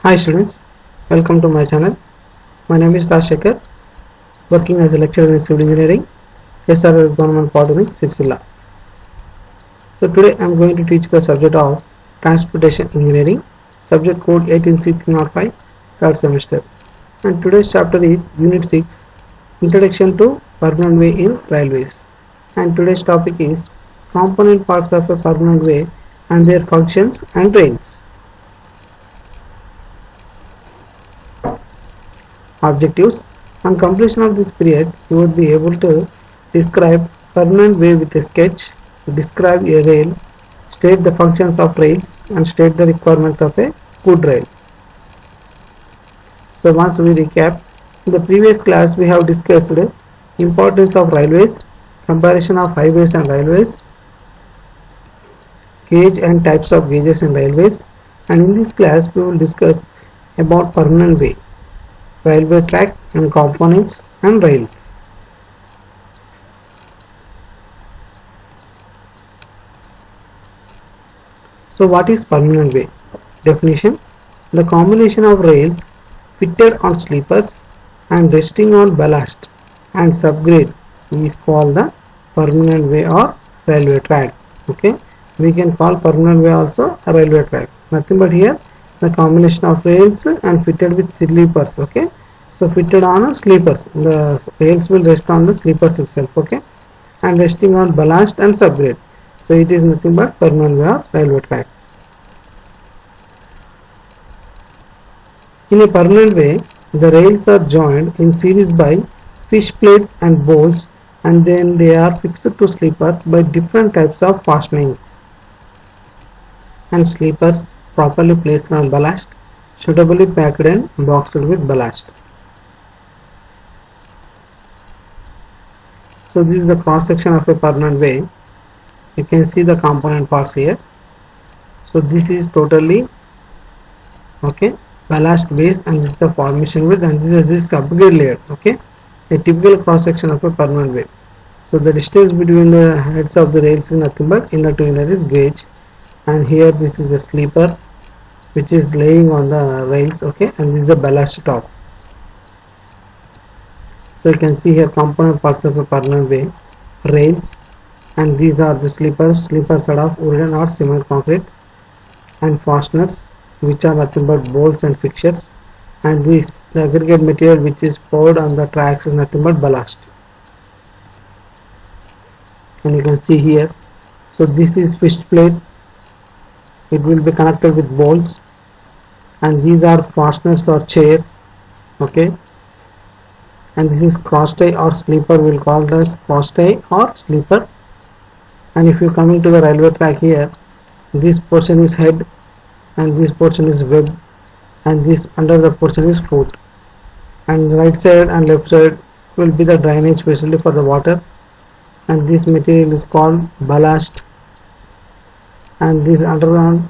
Hi students, welcome to my channel. My name is Rajshekhar, working as a lecturer in civil engineering, SRS Government Polytechnic, Sircilla. So today I am going to teach the subject of transportation engineering, subject code 18305, third semester. And today's chapter is Unit 6, Introduction to Permanent Way in Railways. And today's topic is component parts of a permanent way and their functions and trains. Objectives: on completion of this period, you would be able to describe permanent way with a sketch, describe a rail, state the functions of rails, and state the requirements of a good rail. So once we recap, in the previous class we have discussed importance of railways, comparison of highways and railways, gauge and types of gauges in railways, and in this class we will discuss about permanent way, railway track and components and rails. So what is permanent way? Definition: the combination of rails fitted on sleepers and resting on ballast and subgrade is called the permanent way or railway track. Okay, we can call permanent way also a railway track. Nothing but here the combination of rails and fitted with sleepers. Okay, so fitted on sleepers, the rails will rest on the sleepers itself. Okay, and resting on ballast and subgrade, so it is nothing but permanent way or railway track. In a permanent way, the rails are joined in series by fish plates and bolts, and then they are fixed to sleepers by different types of fastenings, and sleepers properly placed on ballast, suitably packed and boxed with ballast. So this is the cross section of a permanent way. You can see the component parts here. So this is totally ballast base, and this is the formation width, and this is this subgrade layer. Okay, a typical cross section of a permanent way. So the distance between the heads of the rails is nothing but inner to inner is gauge, and here this is the sleeper which is laying on the rails. Okay, and this is the ballast top. So you can see here component parts of a permanent way, rails, and these are the sleepers. Sleepers are of wooden or cement concrete, and fasteners which are nothing but bolts and fixtures, and this the aggregate material which is poured on the tracks is nothing but ballast. And you can see here, so this is fish plate, it will be connected with bolts, and these are fasteners or chair. Okay, and this is cross tie or sleeper, we will call it as cross tie or sleeper. And if you come into the railway track here, this portion is head, and this portion is web, and this under the portion is foot, and right side and left side will be the drainage facility for the water, and this material is called ballast, and this underground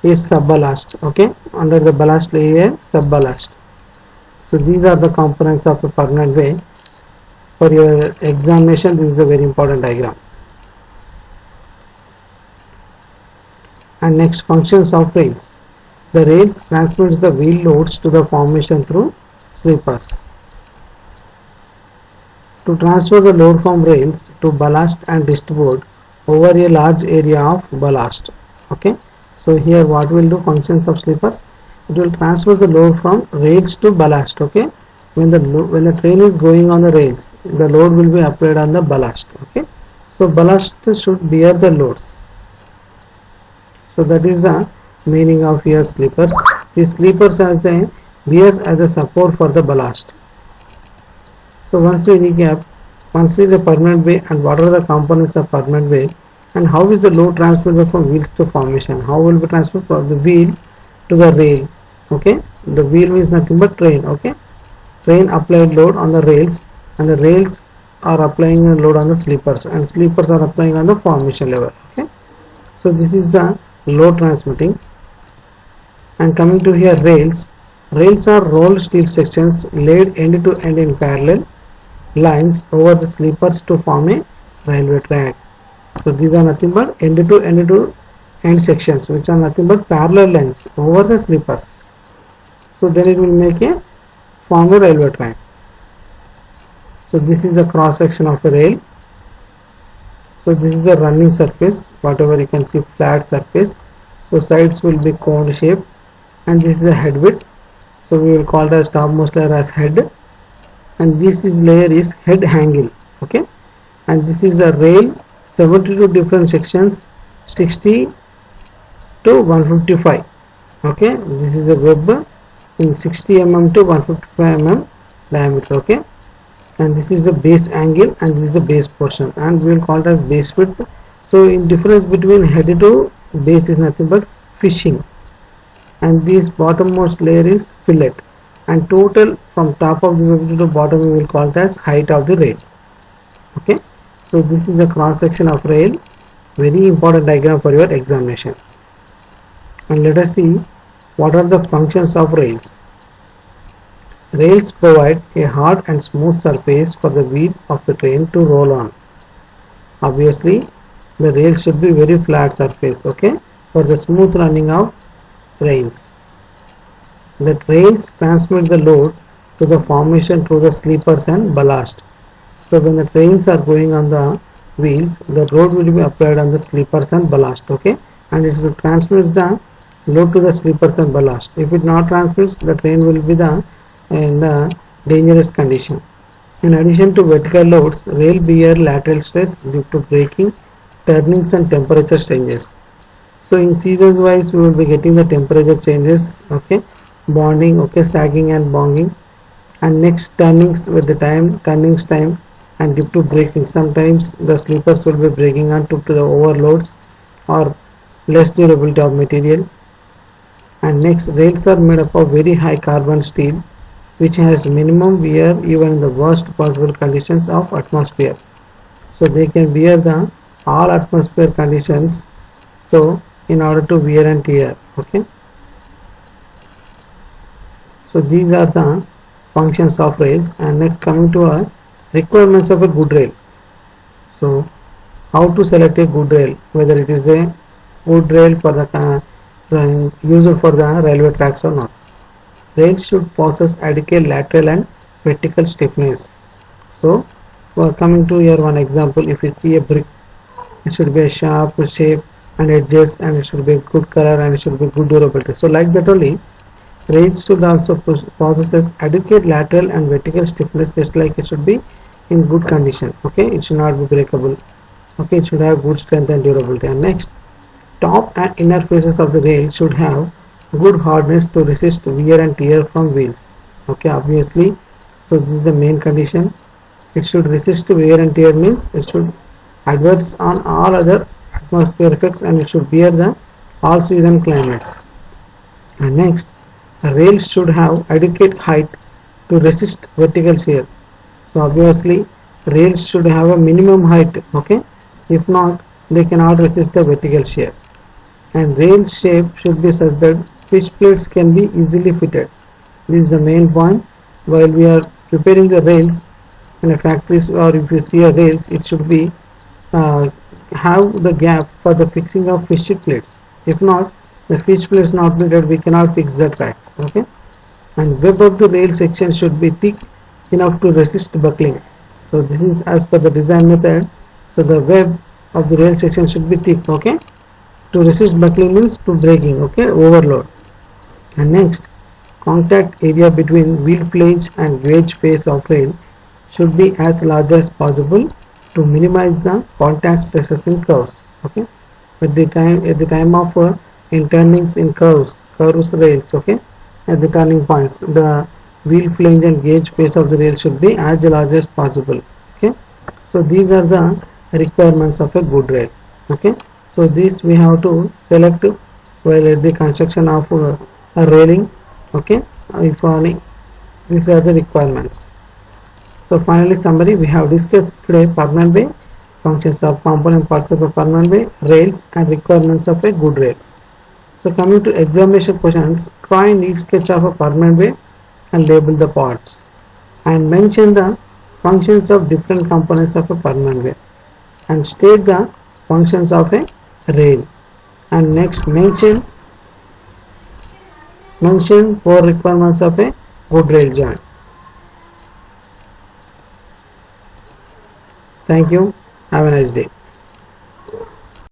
is sub-ballast. Okay, under the ballast layer sub-ballast. So these are the components of a permanent way. For your examination, this is a very important diagram. And next, functions of rails. The rail transmits the wheel loads to the formation through sleepers. To transfer the load from rails to ballast and distribute over a large area of ballast. Okay, so here what will do functions of sleepers? It will transfer the load from rails to ballast. Okay, when the train is going on the rails, the load will be applied on the ballast. Okay, so ballast should bear the loads. So that is the meaning of here sleepers. These sleepers are the bears as a support for the ballast. So once we recap, once is the permanent way and what are the components of permanent way, and how is the load transferred from wheels to formation. How will be transferred from the wheel to the rail. Okay, the wheel means nothing but train. Okay, train applied load on the rails, and the rails are applying a load on the sleepers, and sleepers are applying on the formation level. Okay, so this is the load transmitting. And coming to here, rails are rolled steel sections laid end to end in parallel lines over the sleepers to form a railway track. So these are nothing but end to end sections which are nothing but parallel lines over the sleepers. so then it will make a form a railway track. So this is the cross section of a rail. So this is the running surface, whatever you can see, flat surface. So sides will be cone shape, and this is a head width. So we will call it as topmost layer as head, and this is layer is head angle. Okay, and this is a rail, 72 different sections, 60 to 155. Okay, this is a web in 60 mm to 155 mm diameter. Okay, and this is the base angle, and this is the base portion, and we will call it as base width. So in difference between head to base is nothing but fishing, and this bottommost layer is fillet, and total from top of the web to bottom we will call it as height of the rail. Okay, so this is the cross section of rail, very important diagram for your examination. And let us see what are the functions of rails. Rails provide a hard and smooth surface for the wheels of the train to roll on. Obviously the rails should be very flat surface, okay, for the smooth running of trains. The trains transmit the load to the formation through the sleepers and ballast. So when the trains are going on the wheels, the load will be applied on the sleepers and ballast, okay, and it will transmit the load to the sleepers and ballast. If it not transmits, the train will be in the dangerous condition. In addition to vertical loads, rail bear lateral stress due to braking, turnings and temperature changes. So in seasons wise we will be getting the temperature changes, okay, bonding, okay, sagging and bonging, and next turnings with the turnings time, and due to braking, sometimes the sleepers will be breaking on due to the overloads or less durability of material. And next, rails are made up of very high carbon steel, which has minimum wear even in the worst possible conditions of atmosphere. So they can bear the all atmosphere conditions, so in order to wear and tear. Okay, so these are the functions of rails. And next, coming to our requirements of a good rail. So how to select a good rail, whether it is a good rail for the used for the railway tracks or not. Rails should possess adequate lateral and vertical stiffness. So coming to here one example, if you see a brick, it should be a sharp shape and edges, and it should be a good color, and it should be good durability. So like that only, rails should also possess adequate lateral and vertical stiffness, just like it should be in good condition. Okay, it should not be breakable. Okay, it should have good strength and durability. And next, top and inner faces of the rail should have good hardness to resist wear and tear from wheels. Okay, obviously, so this is the main condition. It should resist wear and tear means it should adverse on all other atmosphere effects, and it should bear the all season climates. And next, rails should have adequate height to resist vertical shear. So obviously rails should have a minimum height, okay, if not they cannot resist the vertical shear. And rail shape should be such that fish plates can be easily fitted. This is the main point. While we are preparing the rails in a factories, or if you see a rails, it should be have the gap for the fixing of fish plates. If not, the fish plates not fitted, we cannot fix the tracks. Okay, and web of the rail section should be thick enough to resist buckling. So this is as per the design method. So the web of the rail section should be thick, okay, to resist buckling means to breaking, okay, overload. And next, contact area between wheel flange and gauge face of rail should be as large as possible to minimize the contact stresses in curves. Okay, at the time of in turnings in curves rails, okay, at the turning points, the wheel flange and gauge face of the rail should be as large as possible. Okay, so these are the requirements of a good rail. Okay, so this we have to select while at the construction of a railing. Okay, if any, these are the requirements. So finally, summary, we have discussed today permanent way, functions of component parts of a permanent way, rails, and requirements of a good rail. So coming to examination questions, draw a neat sketch of a permanent way and label the parts, and mention the functions of different components of a permanent way, and state the functions of a rail. And next, mention mention 4 requirements of a good rail joint. Thank you. Have a nice day.